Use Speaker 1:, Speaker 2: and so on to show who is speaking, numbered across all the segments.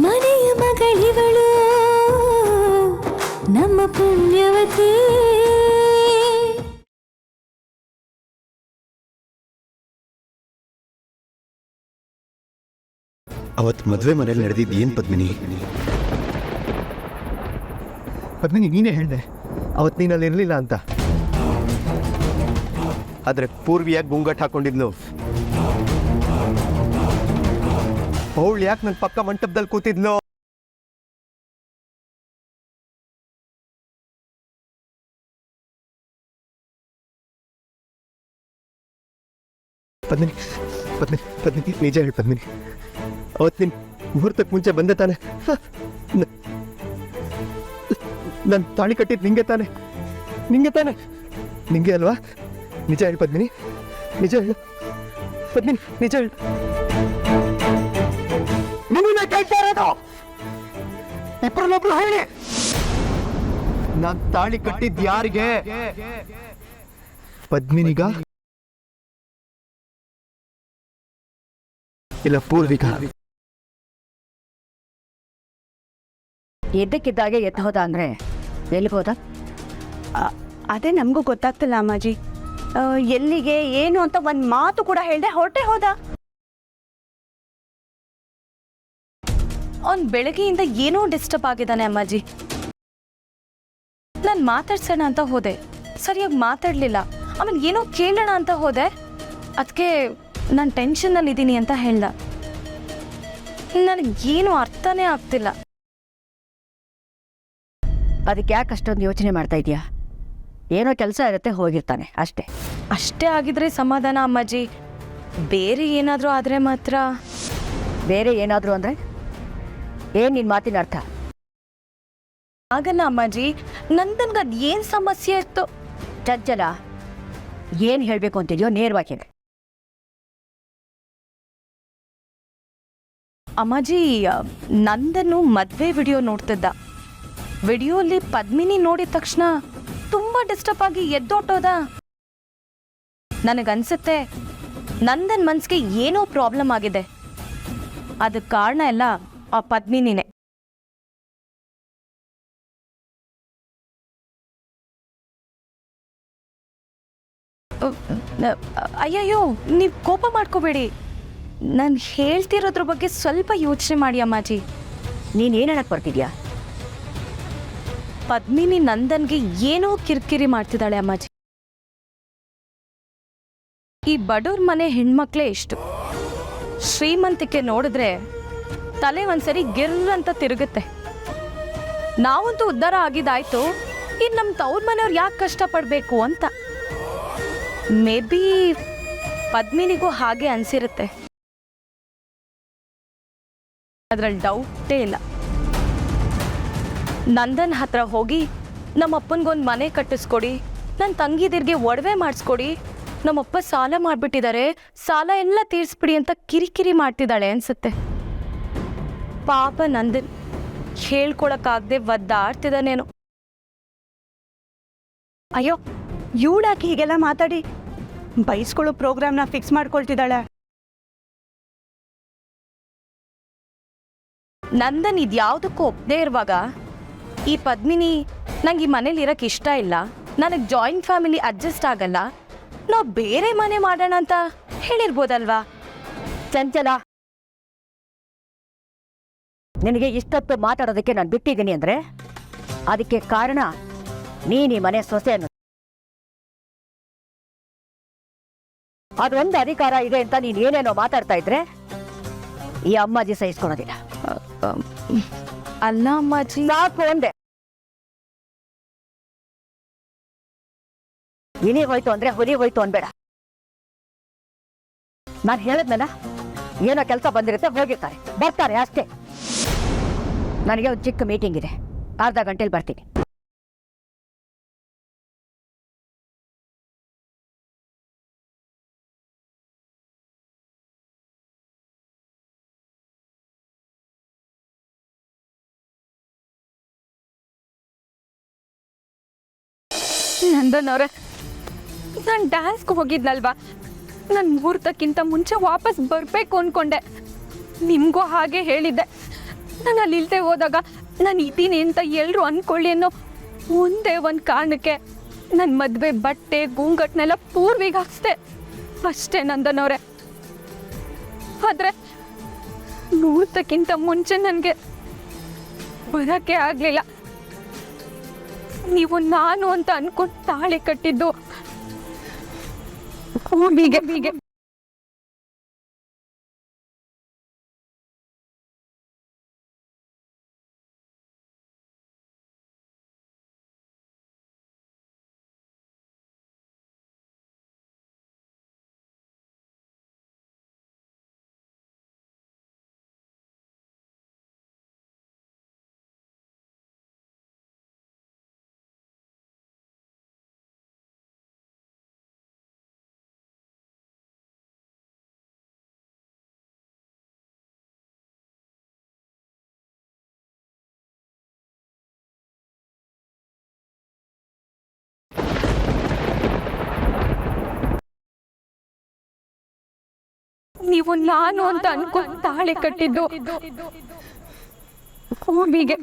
Speaker 1: ಮನೆಯ ಮಗಳಿವಳು ನಮ್ಮ ಪುಣ್ಯವತಿ.
Speaker 2: ಅವತ್ತು ಮದುವೆ ಮನೇಲಿ ನಡೆದಿದ್ದು ಏನು ಪದ್ಮಿನಿ?
Speaker 3: ಪದ್ಮಿನಿ, ನೀನೇ ಹೇಳಿದೆ ಅವತ್ತು ನೀನಲ್ಲಿ ಇರಲಿಲ್ಲ ಅಂತ. ಆದರೆ ಪೂರ್ವಿಯಾಗಿ ಗುಂಗಟ್ ಹಾಕೊಂಡಿದ್ಲು. ಅವಳು ಯಾಕೆ ನನ್ನ ಪಕ್ಕ ಮಂಟಪದಲ್ಲಿ ಕೂತಿದ್ಲು? ಪದ್ಮಿನಿ ಪದ್ಮಿನಿ ಪದ್ಮಿನಿ, ನಿಜ ಹೇಳಿ ಪದ್ಮಿನಿ, ಅವತ್ತು ನಿನ್ನ ಮುಹೂರ್ತಕ್ಕೆ ಮುಂಚೆ ಬಂದೆ ತಾನೆ? ನಾನು ತಾಳಿ ಕಟ್ಟಿದ್ದು ನಿಂಗೆ ತಾನೆ? ನಿಂಗೆ ಅಲ್ವಾ? ನಿಜ ಹೇಳಿ ಪದ್ಮಿನಿ, ನಿಜ ಹೇಳು ಪದ್ಮಿನಿ, ನಿಜ ಹೇಳು. ನಿನ್ನ ಕೇಳ್ತಾ ಇರೋದು, ಇಬ್ಬರಲ್ಲೊಬ್ರು ಹೇಳಿ, ನಾನು ತಾಳಿ ಕಟ್ಟಿದ್ದು ಯಾರಿಗೆ? ಪದ್ಮಿನಿಗ ಇಲ್ಲ ಪೂರ್ವಿಕಾ?
Speaker 4: ಎದ್ದಕ್ಕಿದ್ದಾಗೆ ಎತ್ತ ಹೋದ ಅಂದರೆ ಎಲ್ಲಿಗೆ ಹೋದ?
Speaker 5: ಅದೇ ನಮಗೂ ಗೊತ್ತಾಗ್ತಿಲ್ಲ ಅಮ್ಮಾಜಿ. ಎಲ್ಲಿಗೆ ಏನು ಅಂತ ಒಂದು ಮಾತು ಕೂಡ ಹೇಳ್ದೆ ಹೊರಟೆ ಹೋದ.
Speaker 6: ಅವ್ನು ಬೆಳಗ್ಗೆಯಿಂದ ಏನೋ ಡಿಸ್ಟರ್ಬ್ ಆಗಿದ್ದಾನೆ ಅಮ್ಮಾಜಿ. ನಾನು ಮಾತಾಡ್ಸೋಣ ಅಂತ ಹೋದೆ, ಸರಿಯಾಗಿ ಮಾತಾಡಲಿಲ್ಲ. ಆಮೇಲೆ ಏನೋ ಕೇಳೋಣ ಅಂತ ಹೋದೆ, ಅದಕ್ಕೆ ನಾನು ಟೆನ್ಷನ್ನಲ್ಲಿದ್ದೀನಿ ಅಂತ ಹೇಳ್ದ. ನನಗೇನು ಅರ್ಥನೇ ಆಗ್ತಿಲ್ಲ.
Speaker 4: ಅದಕ್ಕೆ ಯಾಕೆ ಅಷ್ಟೊಂದು ಯೋಚನೆ ಮಾಡ್ತಾ ಇದೆಯಾ? ಏನೋ ಕೆಲಸ ಇರುತ್ತೆ, ಹೋಗಿರ್ತಾನೆ ಅಷ್ಟೇ.
Speaker 6: ಅಷ್ಟೇ ಆಗಿದ್ರೆ ಸಮಾಧಾನ ಅಮ್ಮಾಜಿ. ಬೇರೆ ಏನಾದರೂ ಆದರೆ ಮಾತ್ರ.
Speaker 4: ಬೇರೆ ಏನಾದರೂ ಅಂದರೆ ಏನು ನಿನ್ನ ಮಾತಿನ ಅರ್ಥ?
Speaker 6: ಆಗಲ್ಲ ಅಮ್ಮಾಜಿ, ನಂದನ್ಗೆ ಅದು ಏನು ಸಮಸ್ಯೆ ಇತ್ತು?
Speaker 4: ಚಂಚಲ, ಏನು ಹೇಳಬೇಕು ಅಂತಿದೆಯೋ ನೇರವಾಗಿ ಹೇಳಿ.
Speaker 6: ಅಮ್ಮಾಜಿ, ನಂದನ್ನು ಮದುವೆ ವಿಡಿಯೋ ನೋಡ್ತಿದ್ದ. ವಿಡಿಯೋಲಿ ಪದ್ಮಿನಿ ನೋಡಿದ ತಕ್ಷಣ ತುಂಬ ಡಿಸ್ಟರ್ಬ್ ಆಗಿ ಎದ್ದೊಟ್ಟೋದ. ನನಗನ್ಸುತ್ತೆ ನಂದನ್ ಮನ್ಸಿಗೆ ಏನೋ ಪ್ರಾಬ್ಲಮ್ ಆಗಿದೆ. ಅದಕ್ಕೆ ಕಾರಣ ಎಲ್ಲ ಆ ಪದ್ಮಿನಿನೇ. ಅಯ್ಯಯ್ಯೋ, ನೀವು ಕೋಪ ಮಾಡ್ಕೋಬೇಡಿ. ನಾನು ಹೇಳ್ತಿರೋದ್ರ ಬಗ್ಗೆ ಸ್ವಲ್ಪ ಯೋಚನೆ ಮಾಡಿ ಅಮ್ಮಾಜಿ.
Speaker 4: ನೀನೇನು ಹೇಳಕ್ಕೆ ಬರ್ತಿದ್ಯಾ?
Speaker 6: ಪದ್ಮಿನಿ ನಂದನ್ಗೆ ಏನೋ ಕಿರಿಕಿರಿ ಮಾಡ್ತಿದ್ದಾಳೆ ಅಮ್ಮಾಜಿ. ಈ ಬಡವ್ರ ಮನೆ ಹೆಣ್ಮಕ್ಳೇ ಇಷ್ಟು. ಶ್ರೀಮಂತಿಕೆ ನೋಡಿದ್ರೆ ತಲೆ ಒಂದ್ಸರಿ ಗಿರ್ರಂತ ತಿರುಗುತ್ತೆ. ನಾವಂತೂ ಉದ್ಧಾರ ಆಗಿದ್ದಾಯ್ತು, ಇನ್ನು ನಮ್ಮ ತವ್ರ ಮನೆಯವ್ರು ಯಾಕೆ ಕಷ್ಟಪಡಬೇಕು ಅಂತ. ಮೇ ಬಿ ಪದ್ಮಿನಿಗೂ ಹಾಗೆ ಅನ್ಸಿರುತ್ತೆ, ಅದ್ರಲ್ಲಿ ಡೌಟೇ ಇಲ್ಲ. ನಂದನ್ ಹತ್ರ ಹೋಗಿ ನಮ್ಮಪ್ಪನಿಗೊಂದು ಮನೆ ಕಟ್ಟಿಸ್ಕೊಡಿ, ನನ್ನ ತಂಗಿದಿರ್ಗೆ ಒಡವೆ ಮಾಡಿಸ್ಕೊಡಿ, ನಮ್ಮಪ್ಪ ಸಾಲ ಮಾಡಿಬಿಟ್ಟಿದ್ದಾರೆ, ಸಾಲ ಎಲ್ಲ ತೀರಿಸ್ಬಿಡಿ ಅಂತ ಕಿರಿಕಿರಿ ಮಾಡ್ತಿದ್ದಾಳೆ ಅನ್ಸುತ್ತೆ. ಪಾಪ ನಂದನ್ ಹೇಳ್ಕೊಳಕ್ಕಾಗದೆ ಒದ್ದಾಡ್ತಿದ್ದಾನೇನು.
Speaker 5: ಅಯ್ಯೋ, ಇವಳಾಕಿ ಹೀಗೆಲ್ಲ ಮಾತಾಡಿ ಬೈಸ್ಕೊಳ್ಳೋ ಪ್ರೋಗ್ರಾಮ್ನ ಫಿಕ್ಸ್ ಮಾಡ್ಕೊಳ್ತಿದ್ದಾಳೆ.
Speaker 6: ನಂದನ್ ಇದ್ಯಾವುದಕ್ಕೂ ಒಪ್ಪದೇ ಇರುವಾಗ ಈ ಪದ್ಮಿನಿ ನಂಗೆ ಈ ಮನೇಲಿ ಇರೋಕ್ಕೆ ಇಷ್ಟ ಇಲ್ಲ, ನನಗೆ ಜಾಯಿಂಟ್ ಫ್ಯಾಮಿಲಿ ಅಡ್ಜಸ್ಟ್ ಆಗಲ್ಲ, ನಾವು ಬೇರೆ ಮನೆ ಮಾಡೋಣ ಅಂತ ಹೇಳಿರ್ಬೋದಲ್ವಾ?
Speaker 4: ಚಂಚಲ, ನಿನಗೆ ಇಷ್ಟೊತ್ತು ಮಾತಾಡೋದಕ್ಕೆ ನಾನು ಬಿಟ್ಟಿದ್ದೀನಿ ಅಂದರೆ ಅದಕ್ಕೆ ಕಾರಣ ನೀನು ಈ ಮನೆ ಸೊಸೆ ಅನ್ನೋದು. ಅದೊಂದು ಅಧಿಕಾರ ಇದೆ ಅಂತ ನೀನು ಏನೇನೋ ಮಾತಾಡ್ತಾ ಇದ್ರೆ ಈ ಅಮ್ಮಾಜಿ ಸಹಿಸ್ಕೊಳೋದಿಲ್ಲ.
Speaker 6: ಅಲ್ಲ ಅಮ್ಮಾಜಿ,
Speaker 4: ಸಾಕು ಒಂದೇ. ಇನಿ ಹೋಯ್ತು ಅಂದ್ರೆ ಹುಲಿ ಹೋಯ್ತು ಅನ್ಬೇಡ. ನಾನು ಹೇಳಿದ್ನಲ್ಲ, ಏನೋ ಕೆಲಸ ಬಂದಿರುತ್ತೆ, ಹೋಗಿರ್ತಾರೆ, ಬರ್ತಾರೆ ಅಷ್ಟೇ. ನನಗೆ ಒಂದು ಚಿಕ್ಕ ಮೀಟಿಂಗ್ ಇದೆ, ಅರ್ಧ ಗಂಟೆಲಿ ಬರ್ತೀನಿ.
Speaker 7: ನಂದನ್ ಅವರೇ, ನಾನು ಡ್ಯಾನ್ಸ್ಗೆ ಹೋಗಿದ್ನಲ್ವಾ, ನಾನು ಮುಹೂರ್ತಕ್ಕಿಂತ ಮುಂಚೆ ವಾಪಸ್ ಬರಬೇಕು ಅಂದ್ಕೊಂಡೆ. ನಿಮಗೂ ಹಾಗೆ ಹೇಳಿದ್ದೆ, ನಾನು ಅಲ್ಲಿ ಇಲ್ದೆ ಹೋದಾಗ ನಾನು ಇದ್ದೀನಿ ಅಂತ ಎಲ್ಲರೂ ಅಂದ್ಕೊಳ್ಳಿ ಅನ್ನೋ ಒಂದೇ ಒಂದು ಕಾರಣಕ್ಕೆ ನನ್ನ ಮದುವೆ ಬಟ್ಟೆ ಗುಂಗಟ್ನೆಲ್ಲ ಪೂರ್ವಿಗೆ ಹಾಕ್ಸ್ದೆ ಅಷ್ಟೇ ನಂದನವ್ರೆ. ಆದರೆ ಮುಹೂರ್ತಕ್ಕಿಂತ ಮುಂಚೆ ನನಗೆ ಬರೋಕ್ಕೆ ಆಗಲಿಲ್ಲ. ನೀವು ನಾನು ಅಂತ ಅನ್ಕೊಂಡು ತಾಳಿ ಕಟ್ಟಿದ್ದು ಹೀಗೆ ನೀವು ನಾನು ಅಂತ ಅನ್ಕೊಂಡು ತಾಳಿ ಕಟ್ಟಿದ್ದು ಹೀಗೆ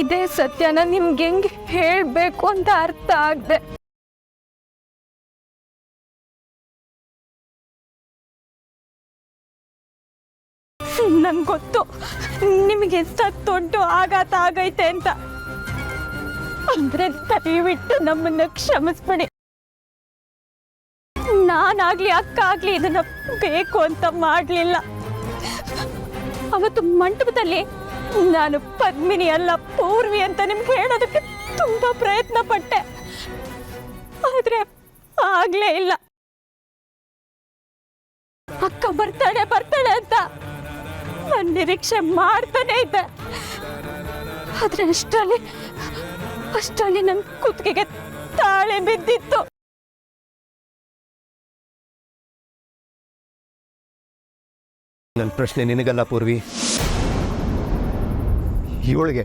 Speaker 7: ಇದೇ ಸತ್ಯನ ನಿಮ್ಗೆ ಹೆಂಗೆ ಹೇಳ್ಬೇಕು ಅಂತ ಅರ್ಥ ಆಗದೆ. ನಂಗೆ ಗೊತ್ತು ನಿಮಗೆ ಎಷ್ಟು ದೊಡ್ಡ ಆಘಾತ ಆಗೈತೆ ಅಂತ. ಅಂದ್ರೆ ದಯವಿಟ್ಟು ನಮ್ಮನ್ನ ಕ್ಷಮಿಸ್ಬಿಡಿ. ನಾನಾಗ್ಲಿ ಅಕ್ಕ ಆಗ್ಲಿ ಇದನ್ನ ಬೇಕು ಅಂತ ಮಾಡ್ಲಿಲ್ಲ. ಅವತ್ತು ಮಂಟಪದಲ್ಲಿ ನಾನು ಪದ್ಮಿನಿ ಅಲ್ಲ ಪೂರ್ವಿ ಅಂತ ನಿಮ್ಗೆ ಹೇಳೋದಕ್ಕೆ ತುಂಬಾ ಪ್ರಯತ್ನ ಪಟ್ಟೆ, ಆದ್ರೆ ಆಗ್ಲೇ ಇಲ್ಲ. ಅಕ್ಕ ಬರ್ತಾಳೆ ಅಂತ ನಾನು ನಿರೀಕ್ಷೆ ಮಾಡ್ತಾನೆ ಇದ್ದೆ. ಆದ್ರೆ ಅಷ್ಟರಲ್ಲಿ ನನ್ನ ಕುತ್ತಿಗೆಗೆ ತಾಳೆ ಬಿದ್ದಿತ್ತು.
Speaker 3: ನನ್ನ ಪ್ರಶ್ನೆ ನಿನಗಲ್ಲ ಪೂರ್ವಿ, ಇವಳಿಗೆ.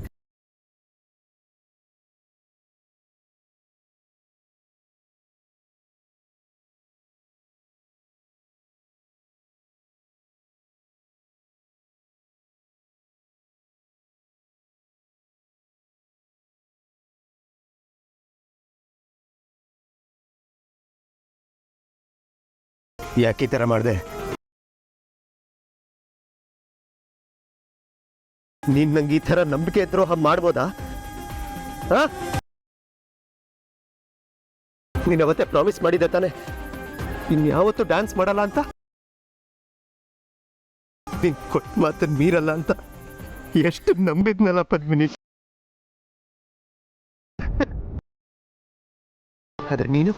Speaker 3: ಯಾಕೆ ಈ ಥರ ಮಾಡಿದೆ? ನೀನ್ ನಂಗೆ ಈ ಥರ ನಂಬಿಕೆ ದ್ರೋಹ ಮಾಡ್ಬೋದಾ? ನೀನ್ ಅವತ್ತೇ ಪ್ರಾಮಿಸ್ ಮಾಡಿದ್ದೆ ತಾನೆ ಇನ್ಯಾವತ್ತೂ ಡ್ಯಾನ್ಸ್ ಮಾಡಲ್ಲ ಅಂತ. ನೀನ್ ಕೊಟ್ಟ ಮಾತನ್ನ ಮೀರಲ್ಲ ಅಂತ ಎಷ್ಟು ನಂಬಿದ್ನಲ್ಲ ಪದ್ಮಿನಿ. ಆದ್ರೆ ನೀನು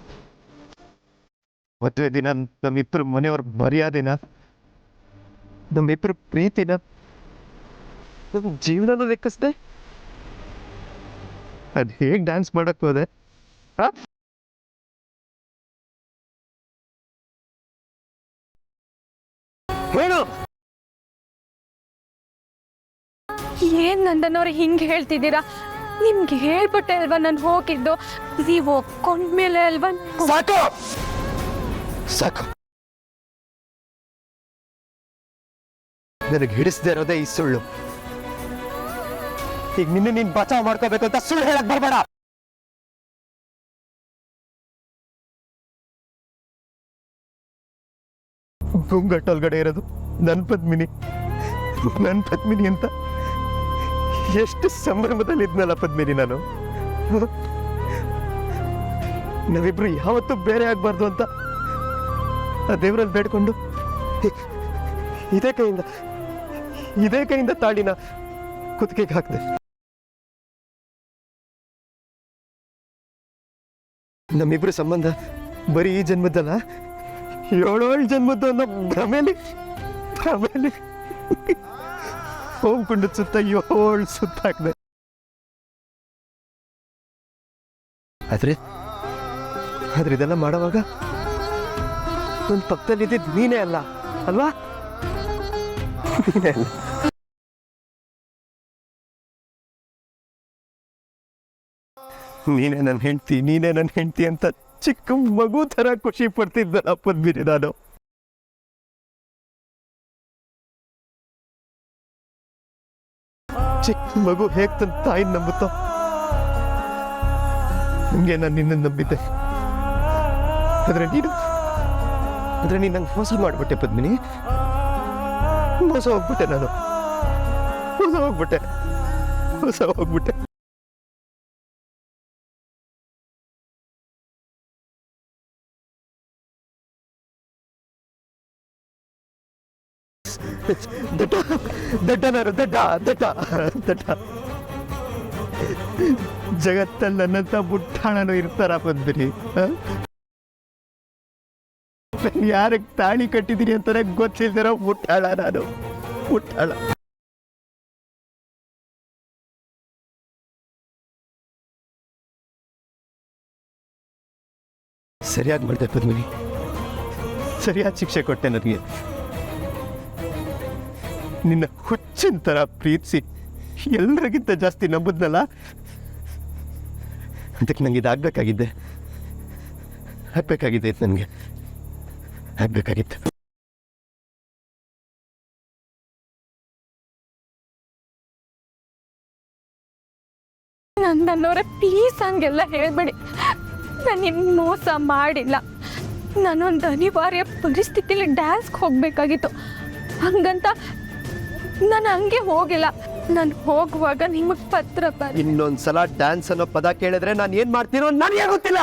Speaker 3: ಮದುವೆ ದಿನ ನಮ್ಮಿಬ್ಬರು ಮನೆಯವ್ರ ಮರ್ಯಾದೆನ, ನಮ್ಮಿಬ್ಬರು ಪ್ರೀತಿನ, ನಮ್ಮ ಜೀವನನ ಲೆಕ್ಕಿಸ್ದೆ. ಅದು ಹೇಗೆ ಡ್ಯಾನ್ಸ್ ಮಾಡಕ್ ಹೋದೆ? ಹೇಳು.
Speaker 7: ಏನ್ ನಂದನವ್ರು ಹಿಂಗೆ ಹೇಳ್ತಿದ್ದೀರಾ? ನಿಮ್ಗೆ ಹೇಳ್ಬಿಟ್ಟೆ ಅಲ್ವಾ ನಾನು ಹೋಗಿದ್ದು? ನೀವು ಒಪ್ಕೊಂಡ್ಮೇಲೆ ಅಲ್ವಾ?
Speaker 3: ಸಾಕು ಸಾಕು, ನನಗೆ ಹಿಡಿಸದೇ ಇರೋದೇ ಈ ಸುಳ್ಳು. ಈಗ ನೀನ್ ಬಚಾವ್ ಮಾಡ್ಕೋಬೇಕು ಅಂತ ಸುಳ್ಳು ಹೇಳಕ್ ಬರ್ಬೇಡ. ಗುಂಗಟ್ಟೊಳಗಡೆ ಇರೋದು ನನ್ ಪದ್ಮಿನಿ ಅಂತ ಎಷ್ಟು ಸಂಭ್ರಮದಲ್ಲಿ ಇದ್ನಲ್ಲ ಪದ್ಮಿನಿ ನಾನು. ನಾವಿಬ್ರು ಯಾವತ್ತೂ ಬೇರೆ ಆಗ್ಬಾರ್ದು ಅಂತ ಆ ದೇವರಲ್ಲಿ ಬೇಡ್ಕೊಂಡು ಇದೇ ಕೈಯಿಂದ ತಾಳಿನ ಕುತ್ತಿಗೆಗೆ ಹಾಕಿದೆ. ನಮ್ಮಿಬ್ರು ಸಂಬಂಧ ಬರೀ ಈ ಜನ್ಮದ್ದಲ್ಲ, 7 ಜನ್ಮದ್ದು ಅನ್ನೋ ಭ್ರಮೇಲಿ ಹೋಗ್ಕೊಂಡು ಸುತ್ತ 7 ಸುತ್ತ ಹಾಕಿದೆ. ಆದ್ರೆ ಇದೆಲ್ಲ ಮಾಡೋವಾಗ ನನ್ನ ಪಕ್ಕದಲ್ಲಿದ್ದಿದ್ದು ನೀನೇ ಅಲ್ಲ ಅಲ್ವಾ? ನೀನೇ ಅಲ್ಲ. ನೀನೇ ನನ್ನ ಹೆಂಡ್ತಿ, ನೀನೇ ನನ್ನ ಹೆಂಡ್ತಿ ಅಂತ ಚಿಕ್ಕ ಮಗು ಥರ ಖುಷಿ ಪಡ್ತಿದ್ದಲ್ಲ ಪದ್ಮಿನಿ ನಾನು. ಚಿಕ್ಕ ಮಗು ಹೇಗೆ ತನ್ನ ತಾಯಿನ ನಂಬುತ್ತೋ ಹಂಗೆ ನಾನು ನಿನ್ನ ನಂಬಿದ್ದೆ. ಆದ್ರೆ ನೀನು ನಂಗೆ ಮೋಸ ಮಾಡಿಬಿಟ್ಟೆ ಪದ್ಮಿನಿ. ಮೋಸ ಹೋಗ್ಬಿಟ್ಟೆ ನಾನು. ಮೋಸ ಹೋಗ್ಬಿಟ್ಟೆ. ದಡ್ಡ ಜಗತ್ತಲ್ಲಿ ನನ್ನಂತ ಬುಟ್ಟಾಣನು ಇರ್ತಾರ ಪದ್ಮಿನಿ. ಯಾರಿಗೆ ತಾಳಿ ಕಟ್ಟಿದೀನಿ ಅಂತಾನೆ ಗೊತ್ತಿಲ್ದಿರೋ ಬುಟ್ಟಾಳ ನಾನು. ಬುಟ್ಟಾಳ. ಸರಿಯಾಗಿ ಮಾಡಿದೆ ಪದ್ಮಿನಿ, ಸರಿಯಾದ ಶಿಕ್ಷೆ ಕೊಟ್ಟೆ ನನಗೆ. ನಿನ್ನ ಹುಚ್ಚಿನ ಥರ ಪ್ರೀತಿಸಿ ಎಲ್ಲರಿಗಿಂತ ಜಾಸ್ತಿ ನಂಬುದ್ನಲ್ಲ, ಅದಕ್ಕೆ ನಂಗೆ ಇದಾಗಬೇಕಾಗಿದ್ದೆ. ಆಗಬೇಕಾಗಿದ್ದೆ ನನಗೆ, ಆಗಬೇಕಾಗಿತ್ತು.
Speaker 7: ನನ್ನವರೇ ಪ್ಲೀಸ್ ಹಂಗೆಲ್ಲ ಹೇಳ್ಬೇಡಿ. ನಾನು ನಿಮ್ಗೆ ಮೋಸ ಮಾಡಿಲ್ಲ. ನಾನೊಂದು ಅನಿವಾರ್ಯ ಪರಿಸ್ಥಿತಿಲಿ ಡ್ಯಾನ್ಸ್ಗೆ ಹೋಗಬೇಕಾಗಿತ್ತು. ಹಂಗಂತ ನಾನು ಹಂಗೆ ಹೋಗಿಲ್ಲ. ನಾನು ಹೋಗುವಾಗ ನಿಮಗೆ ಪತ್ರ ಬರ.
Speaker 3: ಇನ್ನೊಂದ್ಸಲ ಡ್ಯಾನ್ಸ್ ಅನ್ನೋ ಪದ ಕೇಳಿದ್ರೆ ನಾನು ಏನು ಮಾಡ್ತೀನೋ ನನಗೆ ಗೊತ್ತಿಲ್ಲ.